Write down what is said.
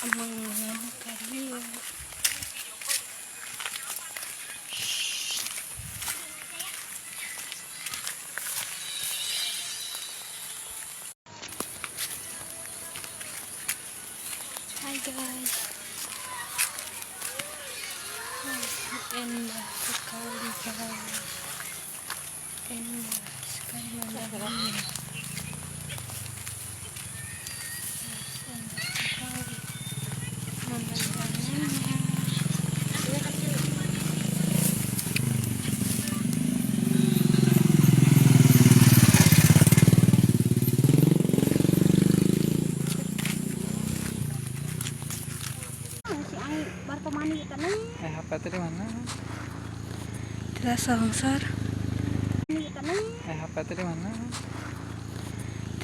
Amang kali. Hi guys. Indah sekali guys. Indah sekali pemandangannya. Indah sekali pemandangannya. HP tadi mana? Tidak selongsor. HP tadi mana?